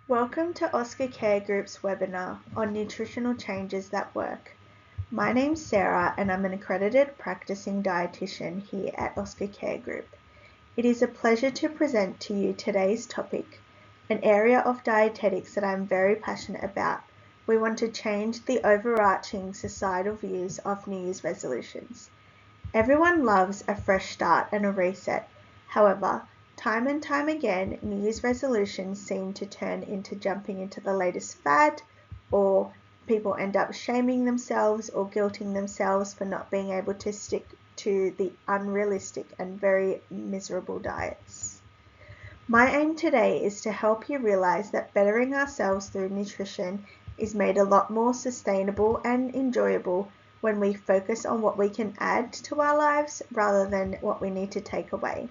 Welcome to Oscar Care Group's webinar on nutritional changes that work. My name's Sarah and I'm an accredited practicing dietitian here at Oscar Care Group. It is a pleasure to present to you today's topic, an area of dietetics that I'm very passionate about. We want to change the overarching societal views of New Year's resolutions. Everyone loves a fresh start and a reset. However, time and time again, New Year's resolutions seem to turn into jumping into the latest fad, or people end up shaming themselves or guilting themselves for not being able to stick to the unrealistic and very miserable diets. My aim today is to help you realize that bettering ourselves through nutrition is made a lot more sustainable and enjoyable when we focus on what we can add to our lives rather than what we need to take away.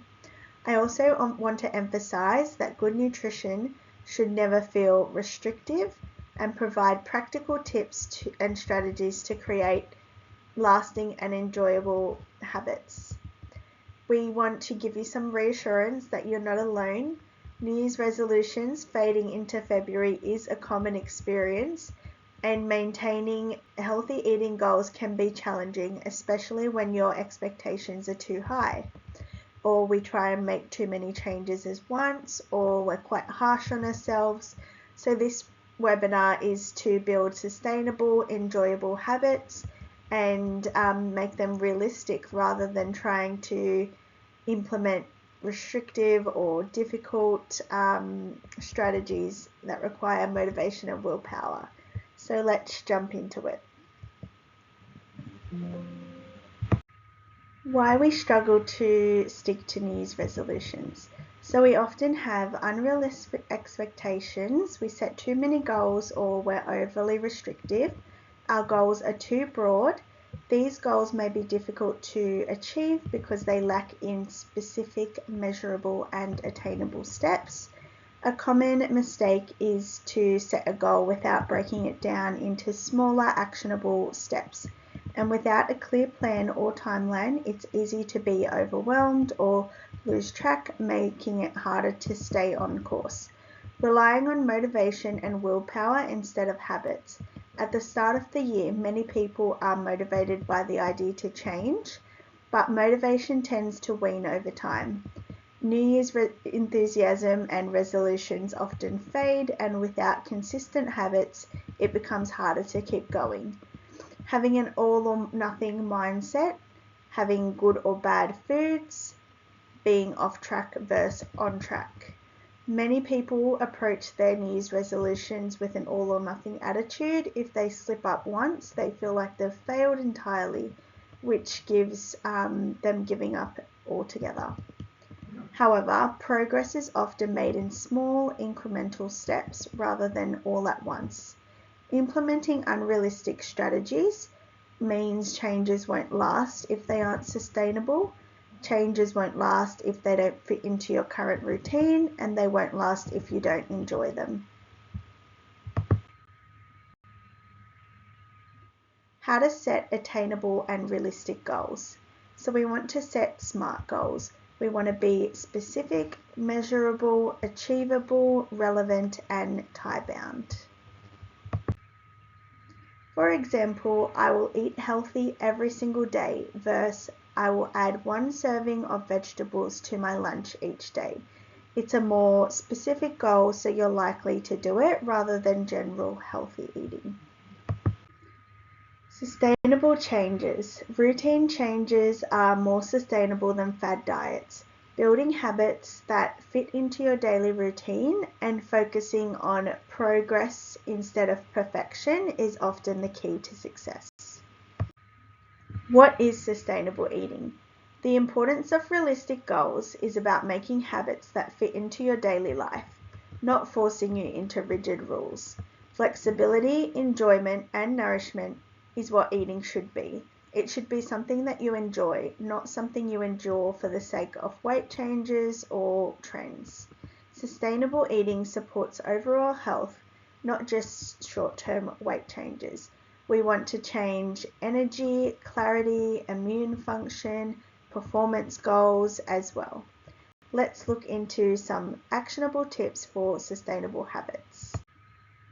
I also want to emphasize that good nutrition should never feel restrictive and provide practical tips and strategies to create lasting and enjoyable habits. We want to give you some reassurance that you're not alone. New Year's resolutions fading into February is a common experience, and maintaining healthy eating goals can be challenging, especially when your expectations are too high, or we try and make too many changes at once, or we're quite harsh on ourselves. So this webinar is to build sustainable, enjoyable habits and make them realistic rather than trying to implement restrictive or difficult strategies that require motivation and willpower. So let's jump into it. Why we struggle to stick to New Year's resolutions. So we often have unrealistic expectations, we set too many goals, or we're overly restrictive. Our goals are too broad. These goals may be difficult to achieve because they lack in specific, measurable and attainable steps. A common mistake is to set a goal without breaking it down into smaller, actionable steps. And without a clear plan or timeline, it's easy to be overwhelmed or lose track, making it harder to stay on course. Relying on motivation and willpower instead of habits. At the start of the year, many people are motivated by the idea to change, but motivation tends to wane over time. New Year's enthusiasm and resolutions often fade, and without consistent habits, it becomes harder to keep going. Having an all or nothing mindset, having good or bad foods, being off track versus on track. Many people approach their New Year's resolutions with an all or nothing attitude. If they slip up once, they feel like they've failed entirely, which gives them giving up altogether. However, progress is often made in small incremental steps rather than all at once. Implementing unrealistic strategies means changes won't last if they aren't sustainable. Changes won't last if they don't fit into your current routine, and they won't last if you don't enjoy them. How to set attainable and realistic goals. So we want to set SMART goals. We want to be specific, measurable, achievable, relevant, and time-bound. For example, I will eat healthy every single day versus I will add 1 serving of vegetables to my lunch each day. It's a more specific goal, so you're likely to do it rather than general healthy eating. Sustainable changes. Routine changes are more sustainable than fad diets. Building habits that fit into your daily routine and focusing on progress instead of perfection is often the key to success. What is sustainable eating? The importance of realistic goals is about making habits that fit into your daily life, not forcing you into rigid rules. Flexibility, enjoyment, and nourishment is what eating should be. It should be something that you enjoy, not something you endure for the sake of weight changes or trends. Sustainable eating supports overall health, not just short-term weight changes. We want to change energy, clarity, immune function, performance goals as well. let's look into some actionable tips for sustainable habits.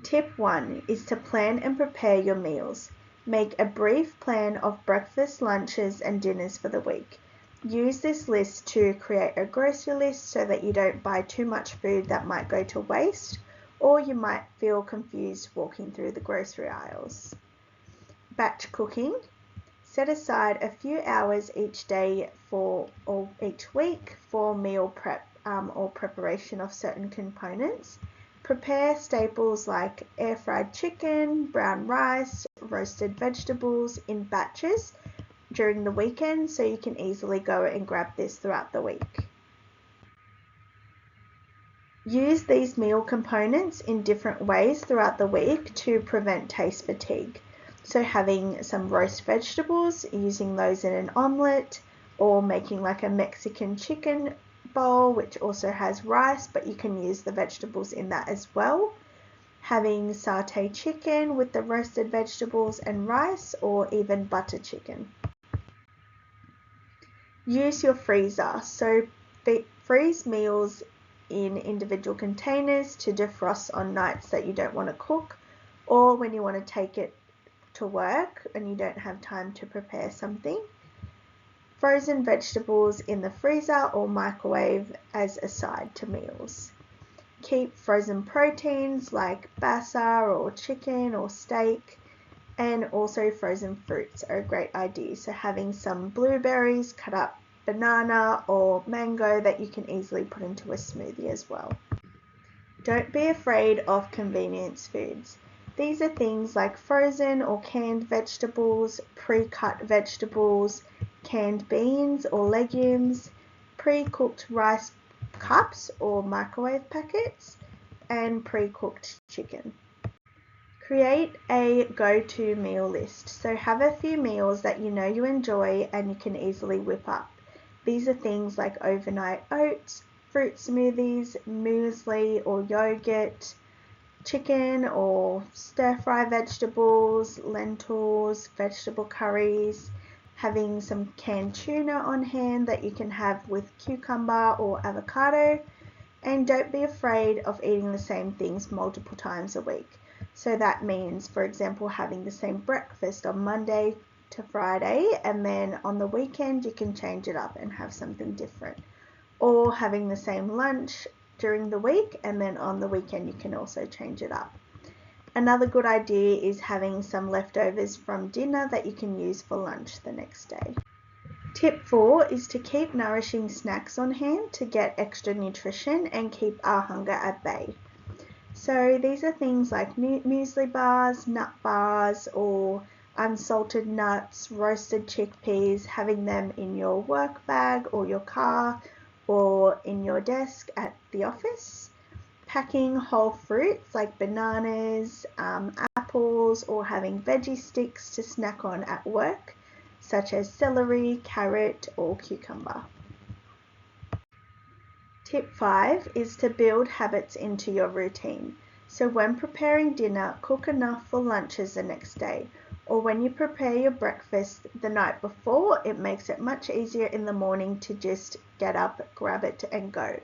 Tip 1 is to plan and prepare your meals. Make a brief plan of breakfast, lunches, and dinners for the week. Use this list to create a grocery list so that you don't buy too much food that might go to waste, or you might feel confused walking through the grocery aisles. Batch cooking. Set aside a few hours each day or each week for meal prep or preparation of certain components. Prepare staples like air-fried chicken, brown rice, roasted vegetables in batches during the weekend so you can easily go and grab this throughout the week. Use these meal components in different ways throughout the week to prevent taste fatigue. So having some roast vegetables, using those in an omelette, or making like a Mexican chicken bowl which also has rice, but you can use the vegetables in that as well. Having sauté chicken with the roasted vegetables and rice, or even butter chicken. Use your freezer. So freeze meals in individual containers to defrost on nights that you don't want to cook, or when you want to take it to work and you don't have time to prepare something. Frozen vegetables in the freezer or microwave as a side to meals. Keep frozen proteins like basa or chicken or steak, and also frozen fruits are a great idea. So having some blueberries, cut up banana or mango that you can easily put into a smoothie as well. Don't be afraid of convenience foods. These are things like frozen or canned vegetables, pre-cut vegetables, canned beans or legumes, pre-cooked rice cups or microwave packets, and pre-cooked chicken. Create a go-to meal list. So have a few meals that you know you enjoy and you can easily whip up. These are things like overnight oats, fruit smoothies, muesli or yogurt, chicken or stir-fry vegetables, lentils, vegetable curries, having some canned tuna on hand that you can have with cucumber or avocado, and don't be afraid of eating the same things multiple times a week. So that means, for example, having the same breakfast on Monday to Friday, and then on the weekend you can change it up and have something different. Or having the same lunch during the week, and then on the weekend you can also change it up. Another good idea is having some leftovers from dinner that you can use for lunch the next day. Tip 4 is to keep nourishing snacks on hand to get extra nutrition and keep our hunger at bay. So these are things like muesli bars, nut bars, or unsalted nuts, roasted chickpeas, having them in your work bag or your car or in your desk at the office. Packing whole fruits like bananas, apples, or having veggie sticks to snack on at work, such as celery, carrot, or cucumber. Tip 5 is to build habits into your routine. So when preparing dinner, cook enough for lunches the next day, or when you prepare your breakfast the night before, it makes it much easier in the morning to just get up, grab it, and go.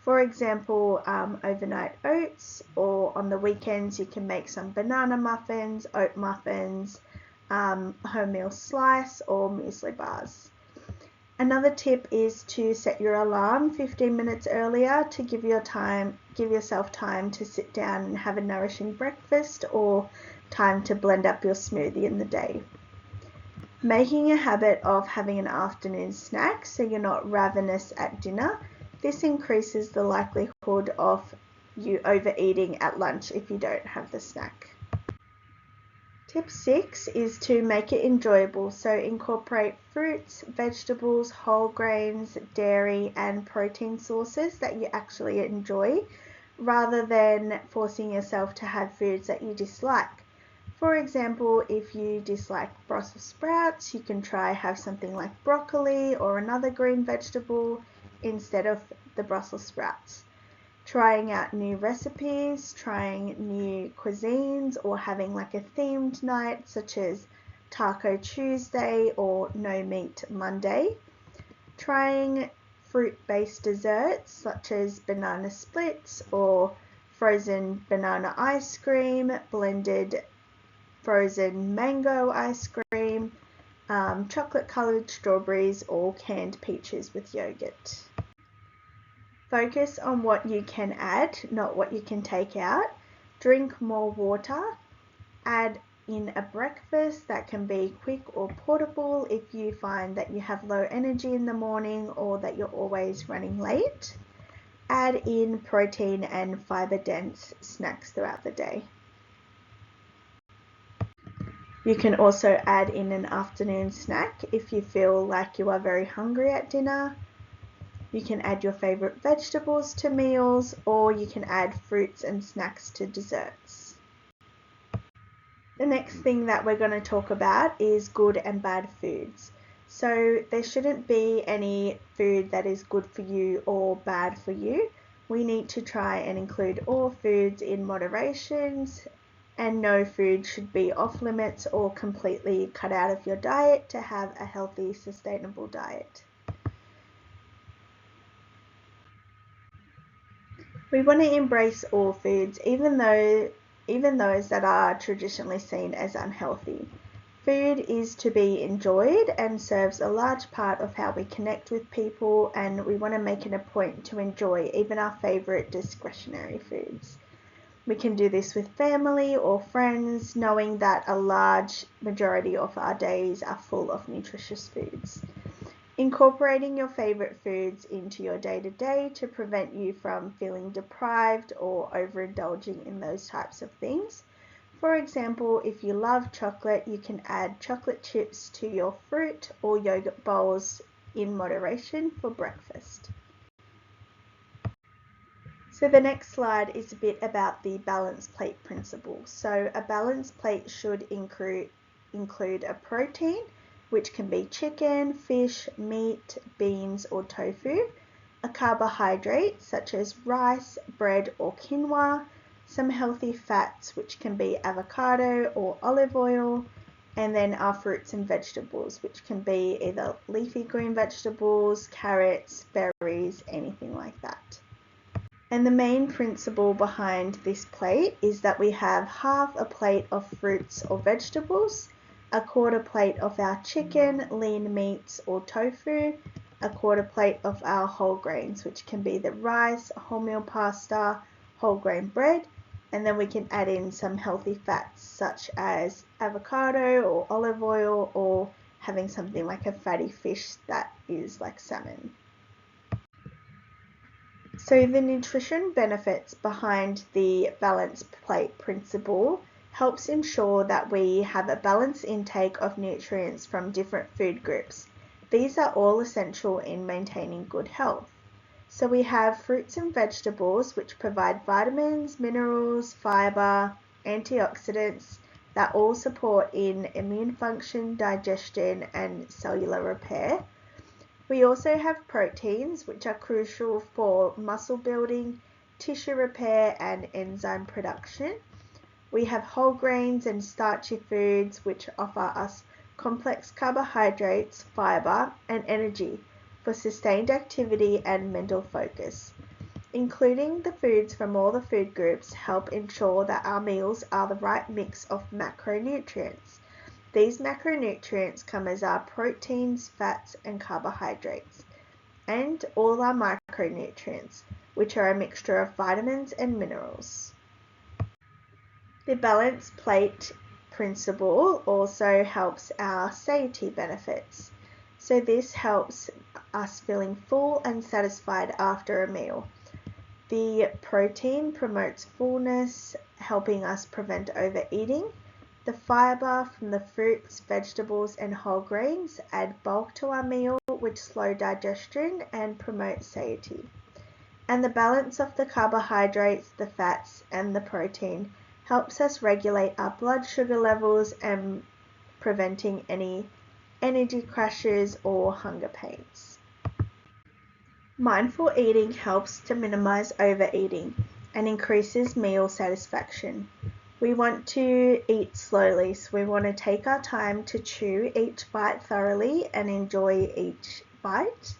For example, overnight oats, or on the weekends you can make some banana muffins, oat muffins, wholemeal slice, or muesli bars. Another tip is to set your alarm 15 minutes earlier to give yourself time to sit down and have a nourishing breakfast, or time to blend up your smoothie in the day. Making a habit of having an afternoon snack so you're not ravenous at dinner. This increases the likelihood of you overeating at lunch if you don't have the snack. Tip 6 is to make it enjoyable, so incorporate fruits, vegetables, whole grains, dairy, and protein sources that you actually enjoy, rather than forcing yourself to have foods that you dislike. For example, if you dislike Brussels sprouts, you can try have something like broccoli or another green vegetable instead of the Brussels sprouts. Trying out new recipes, trying new cuisines, or having like a themed night such as Taco Tuesday or No Meat Monday. Trying fruit-based desserts such as banana splits or frozen banana ice cream, blended frozen mango ice cream, chocolate-coloured strawberries, or canned peaches with yogurt. Focus on what you can add, not what you can take out. Drink more water. Add in a breakfast that can be quick or portable if you find that you have low energy in the morning or that you're always running late. Add in protein and fiber-dense snacks throughout the day. You can also add in an afternoon snack if you feel like you are very hungry at dinner. You can add your favourite vegetables to meals, or you can add fruits and snacks to desserts. The next thing that we're going to talk about is good and bad foods. So there shouldn't be any food that is good for you or bad for you. We need to try and include all foods in moderation, and no food should be off limits or completely cut out of your diet to have a healthy, sustainable diet. We want to embrace all foods, even those that are traditionally seen as unhealthy. Food is to be enjoyed and serves a large part of how we connect with people, and we want to make it a point to enjoy even our favourite discretionary foods. We can do this with family or friends, knowing that a large majority of our days are full of nutritious foods. Incorporating your favourite foods into your day-to-day to prevent you from feeling deprived or overindulging in those types of things. For example, if you love chocolate, you can add chocolate chips to your fruit or yogurt bowls in moderation for breakfast. So the next slide is a bit about the balanced plate principle. So a balanced plate should include a protein, which can be chicken, fish, meat, beans, or tofu, a carbohydrate such as rice, bread, or quinoa, some healthy fats, which can be avocado or olive oil, and then our fruits and vegetables, which can be either leafy green vegetables, carrots, berries, anything like that. And the main principle behind this plate is that we have half a plate of fruits or vegetables, a quarter plate of our chicken, lean meats or tofu, a quarter plate of our whole grains, which can be the rice, wholemeal pasta, whole grain bread, and then we can add in some healthy fats such as avocado or olive oil, or having something like a fatty fish that is like salmon. So the nutrition benefits behind the balanced plate principle helps ensure that we have a balanced intake of nutrients from different food groups. These are all essential in maintaining good health. So we have fruits and vegetables, which provide vitamins, minerals, fiber, antioxidants that all support in immune function, digestion, and cellular repair. We also have proteins, which are crucial for muscle building, tissue repair, and enzyme production. We have whole grains and starchy foods, which offer us complex carbohydrates, fiber, and energy for sustained activity and mental focus. Including the foods from all the food groups help ensure that our meals are the right mix of macronutrients. These macronutrients come as our proteins, fats, and carbohydrates, and all our micronutrients, which are a mixture of vitamins and minerals. The balanced plate principle also helps our satiety benefits. So this helps us feeling full and satisfied after a meal. The protein promotes fullness, helping us prevent overeating. The fiber from the fruits, vegetables, and whole grains add bulk to our meal, which slow digestion and promote satiety. And the balance of the carbohydrates, the fats, and the protein helps us regulate our blood sugar levels and preventing any energy crashes or hunger pains. Mindful eating helps to minimize overeating and increases meal satisfaction. We want to eat slowly, so we want to take our time to chew each bite thoroughly and enjoy each bite.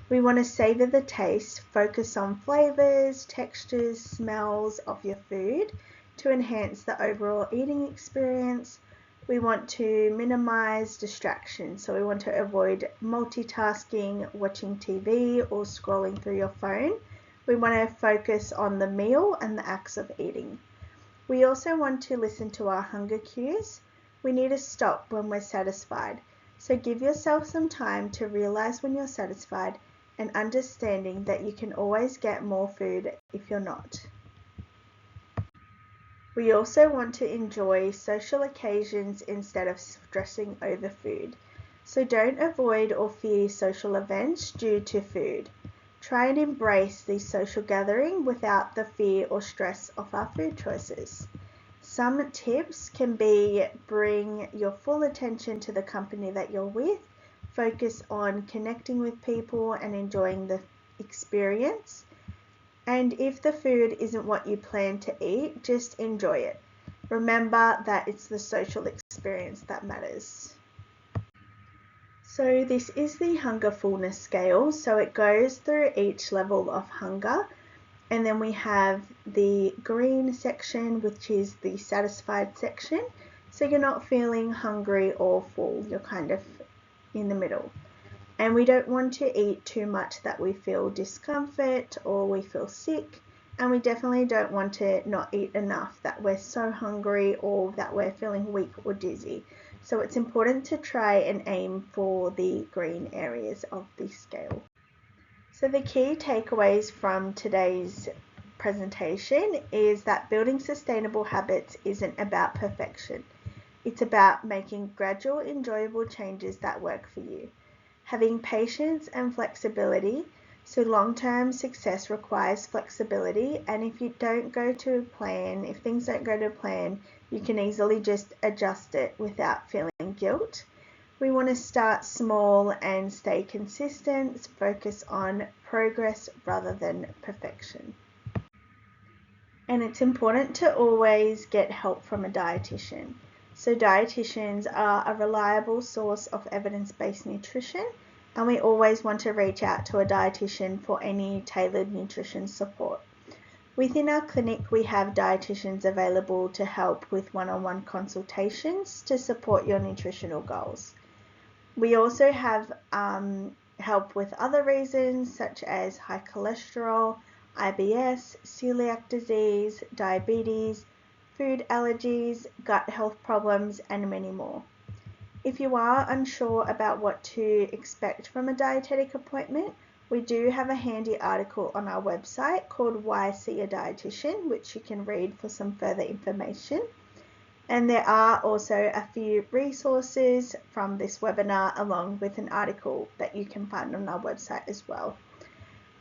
We want to savor the taste, focus on flavors, textures, smells of your food to enhance the overall eating experience. We want to minimize distractions, so we want to avoid multitasking, watching TV, or scrolling through your phone. We want to focus on the meal and the acts of eating. We also want to listen to our hunger cues. We need to stop when we're satisfied. So give yourself some time to realize when you're satisfied and understanding that you can always get more food if you're not. We also want to enjoy social occasions instead of stressing over food. So don't avoid or fear social events due to food. Try and embrace the social gathering without the fear or stress of our food choices. Some tips can be bring your full attention to the company that you're with, focus on connecting with people and enjoying the experience. And if the food isn't what you plan to eat, just enjoy it. Remember that it's the social experience that matters. So this is the hunger fullness scale. So it goes through each level of hunger. And then we have the green section, which is the satisfied section. So you're not feeling hungry or full, you're kind of in the middle. And we don't want to eat too much that we feel discomfort or we feel sick. And we definitely don't want to not eat enough that we're so hungry or that we're feeling weak or dizzy. So it's important to try and aim for the green areas of the scale. So the key takeaways from today's presentation is that building sustainable habits isn't about perfection. It's about making gradual, enjoyable changes that work for you. Having patience and flexibility, so long-term success requires flexibility, and if things don't go to plan, you can easily just adjust it without feeling guilt. We want to start small and stay consistent, focus on progress rather than perfection. And it's important to always get help from a dietitian. So dietitians are a reliable source of evidence-based nutrition, and we always want to reach out to a dietitian for any tailored nutrition support. Within our clinic, we have dietitians available to help with one-on-one consultations to support your nutritional goals. We also have help with other reasons such as high cholesterol, IBS, celiac disease, diabetes, food allergies, gut health problems, and many more. If you are unsure about what to expect from a dietetic appointment, we do have a handy article on our website called Why See a Dietitian, which you can read for some further information. And there are also a few resources from this webinar along with an article that you can find on our website as well.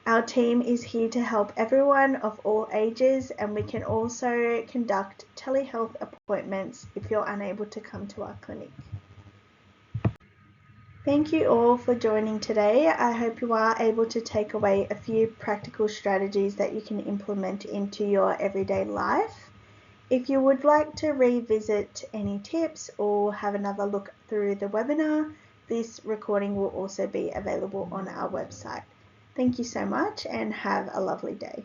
Our team is here to help everyone of all ages, and we can also conduct telehealth appointments if you're unable to come to our clinic. Thank you all for joining today. I hope you are able to take away a few practical strategies that you can implement into your everyday life. If you would like to revisit any tips or have another look through the webinar, this recording will also be available on our website. Thank you so much and have a lovely day.